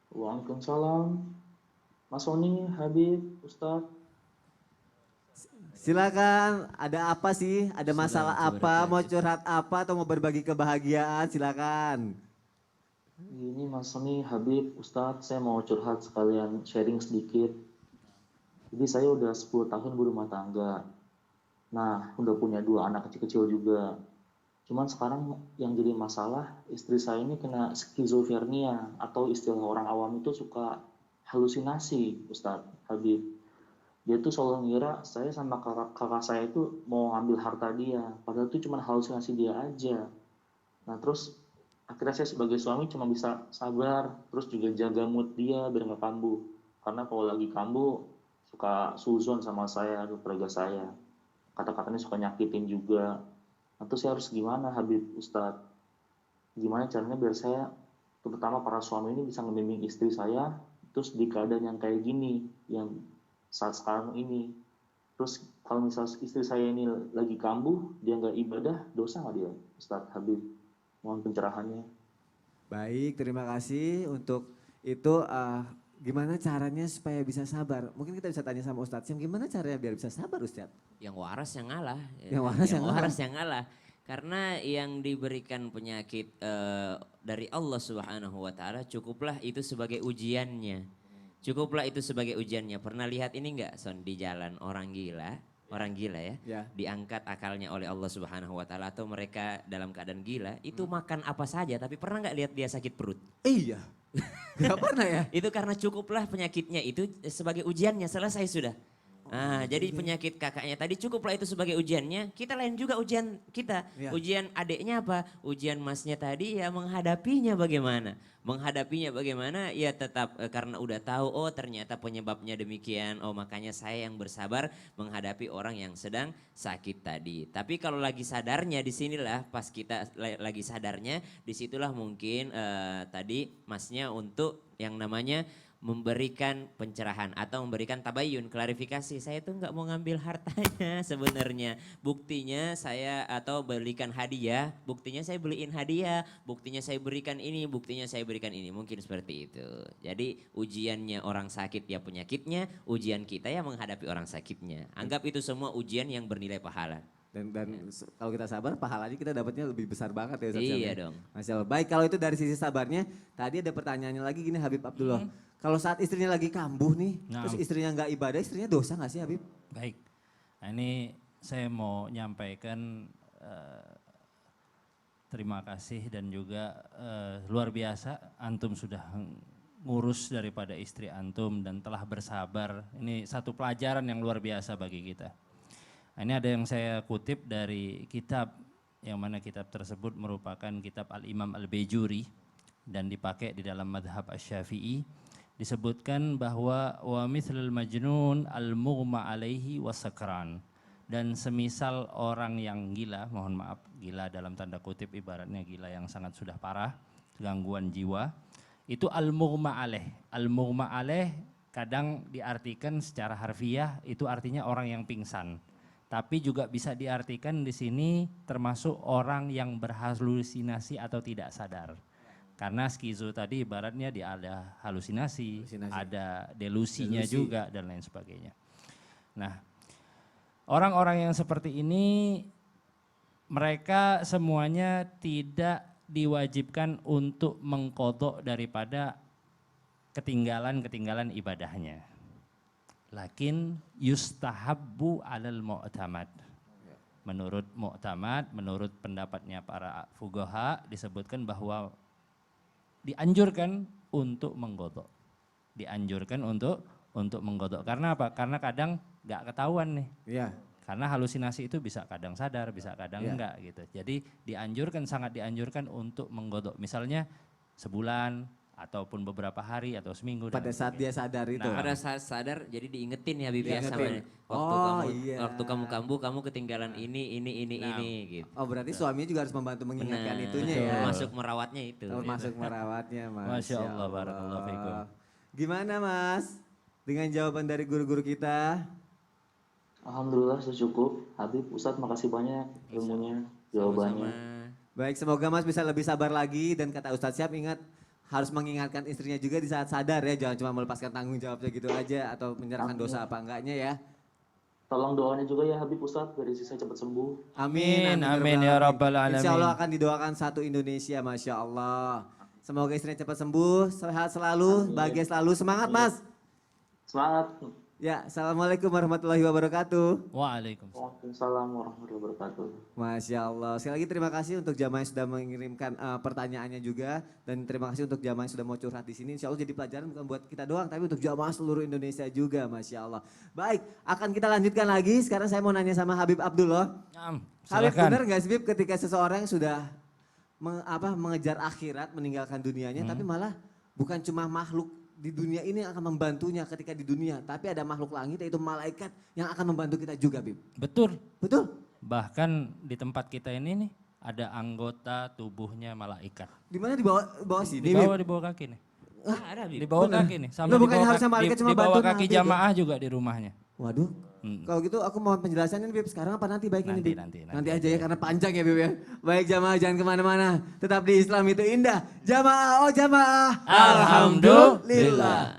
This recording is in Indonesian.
Waalaikumsalam. Mas Sony, Habib, Ustadz. Silakan, ada apa sih? Ada masalah Assalamualaikum apa? Mau warahmatullahi curhat apa atau mau berbagi kebahagiaan? Silakan. Ini Mas Sony, Habib, Ustadz, saya mau curhat sekalian sharing sedikit. Jadi saya udah 10 tahun berumah tangga. Nah, udah punya dua anak kecil-kecil juga. Cuman sekarang yang jadi masalah, istri saya ini kena skizofrenia atau istilah orang awam itu suka halusinasi, Ustadz Habib. Dia tuh selalu ngira saya sama kakak saya itu mau ngambil harta dia, padahal itu cuma halusinasi dia aja. Nah terus akhirnya saya sebagai suami cuma bisa sabar, terus juga jaga mood dia biar nggak kambuh. Karena kalau lagi kambuh suka suzon sama saya, keluarga saya. Kata-katanya suka nyakitin juga. Nah terus saya harus gimana Habib Ustadz? Gimana caranya biar saya, terutama para suami ini bisa membimbing istri saya, terus di keadaan yang kayak gini, yang saat sekarang ini. Terus kalau misalnya istri saya ini lagi kambuh, dia nggak ibadah, dosa nggak dia, Ustadz Habib? Mohon pencerahannya. Baik, terima kasih untuk itu. Gimana caranya supaya bisa sabar? Mungkin kita bisa tanya sama Ustadz Syam, gimana caranya biar bisa sabar Ustadz? Yang waras yang ngalah. Ya. Yang waras yang ngalah. Waras yang ngalah. Karena yang diberikan penyakit dari Allah Subhanahu wa taala cukuplah itu sebagai ujiannya. Cukuplah itu sebagai ujiannya. Pernah lihat ini enggak Son di jalan orang gila? Orang gila ya, Ya. diangkat akalnya oleh Allah Subhanahu wa taala atau mereka dalam keadaan gila, itu makan apa saja tapi pernah nggak lihat dia sakit perut? Iya, nggak pernah ya? Itu karena cukuplah penyakitnya itu sebagai ujiannya, selesai sudah. Nah, gitu jadi ya. penyakit kakaknya tadi cukuplah itu sebagai ujiannya. Kita lain juga ujian kita. Iya. Ujian adiknya apa? Ujian masnya tadi ya menghadapinya bagaimana? Menghadapinya bagaimana? Ya tetap karena udah tahu oh ternyata penyebabnya demikian. Oh makanya saya yang bersabar menghadapi orang yang sedang sakit tadi. Tapi kalau lagi sadarnya disinilah pas kita lagi sadarnya disitulah mungkin tadi masnya untuk yang namanya memberikan pencerahan atau memberikan tabayun, klarifikasi. Saya tuh nggak mau ngambil hartanya sebenarnya. Buktinya saya atau belikan hadiah, buktinya saya beliin hadiah, buktinya saya berikan ini, buktinya saya berikan ini. Mungkin seperti itu. Jadi ujiannya orang sakit ya penyakitnya, ujian kita ya menghadapi orang sakitnya. Anggap itu semua ujian yang bernilai pahala. Dan kalau kita sabar, pahalanya kita dapatnya lebih besar banget ya Ustadz Syam Iya ya? dong. Masya Allah. Baik, kalau itu dari sisi sabarnya, tadi ada pertanyaannya lagi gini Habib Abdullah. Kalau saat istrinya lagi kambuh nih, Nah, terus istrinya nggak ibadah, istrinya dosa nggak sih Habib? baik. Nah, ini saya mau nyampaikan terima kasih dan juga luar biasa antum sudah ngurus daripada istri antum dan telah bersabar. Ini satu pelajaran yang luar biasa bagi kita. Nah, ini ada yang saya kutip dari kitab yang mana kitab tersebut merupakan kitab Al-Imam Al-Bejuri dan dipakai di dalam madhab Asy-Syafi'i. Disebutkan bahwa wa mithlul majnun al-mughma alaihi wasakran, dan semisal orang yang gila, mohon maaf gila dalam tanda kutip ibaratnya gila yang sangat sudah parah, gangguan jiwa, itu al-mughma alaih. Al-mughma alaih kadang diartikan secara harfiah itu artinya orang yang pingsan. Tapi juga bisa diartikan di sini termasuk orang yang berhalusinasi atau tidak sadar. Karena skizo tadi ibaratnya dia ada halusinasi, ada delusinya juga dan lain sebagainya. Nah, orang-orang yang seperti ini mereka semuanya tidak diwajibkan untuk mengqadha daripada ketinggalan-ketinggalan ibadahnya. Lakin yustahabbu alal mu'tamad. Menurut mu'tamad, menurut pendapatnya para fuqaha disebutkan bahwa dianjurkan untuk mengqadha. Dianjurkan untuk mengqadha. Karena apa? Karena kadang nggak ketahuan nih. Iya. Karena halusinasi itu bisa kadang sadar, bisa kadang enggak gitu. Jadi dianjurkan, sangat dianjurkan untuk mengqadha. Misalnya sebulan ataupun beberapa hari atau seminggu. Pada saat dia sadar itu. Pada saat sadar jadi diingetin ya Bibi ya sama Diingetin. waktu kamu kambuh kamu ketinggalan ini gitu. Oh berarti suaminya juga harus membantu mengingatkan Benar. itunya ya. Termasuk merawatnya itu. Termasuk merawatnya Mas. Masya Allah, barakallahu fikum. Gimana Mas? Dengan jawaban dari guru-guru kita? Alhamdulillah sudah cukup. Habib, Ustadz makasih banyak ilmunya, jawabannya. Sama-sama. Baik, semoga Mas bisa lebih sabar lagi dan kata Ustadz Syam ingat harus mengingatkan istrinya juga di saat sadar ya, jangan cuma melepaskan tanggung jawabnya gitu aja atau menyerahkan Amin. dosa apa enggaknya ya. Tolong doanya juga ya Habib Ustadz, biar istri saya cepat sembuh. Amin, Amin ya rabbal Insya Allah alamin. akan didoakan satu Indonesia, Masya Allah. Semoga istrinya cepat sembuh, sehat selalu, Amin. bahagia selalu, semangat Mas. Semangat. Ya, Assalamualaikum warahmatullahi wabarakatuh. Waalaikumsalam. Waalaikumsalam warahmatullahi wabarakatuh. Masya Allah. Sekali lagi terima kasih untuk jamaah yang sudah mengirimkan pertanyaannya juga. Dan terima kasih untuk jamaah yang sudah mau curhat di sini. Insya Allah jadi pelajaran bukan buat kita doang, tapi untuk jamaah seluruh Indonesia juga. Masya Allah. Baik, akan kita lanjutkan lagi. Sekarang saya mau nanya sama Habib Abdullah. Habib, Silakan. benar nggak sih Habib ketika seseorang sudah mengejar akhirat, meninggalkan dunianya, tapi malah bukan cuma makhluk di dunia ini yang akan membantunya ketika di dunia, tapi ada makhluk langit yaitu malaikat yang akan membantu kita juga, Bib. Betul. Betul? Bahkan di tempat kita ini nih ada anggota tubuhnya malaikat. Di mana di bawah sini, Di Bib? bawah kaki nih. Ada, Bib. Di bawah Bener. kaki nih. Loh, bukannya harusnya malaikat cuma di bawah bantu kaki Nabi ya? jamaah juga di rumahnya. Waduh. Kalau gitu aku mau penjelasannya Bib, sekarang apa nanti baik ini Nanti, Bib? nanti. Nanti aja ya karena panjang ya Bib ya. Baik jamaah jangan kemana-mana, tetap di Islam itu indah. Jamaah, oh jamaah. Alhamdulillah.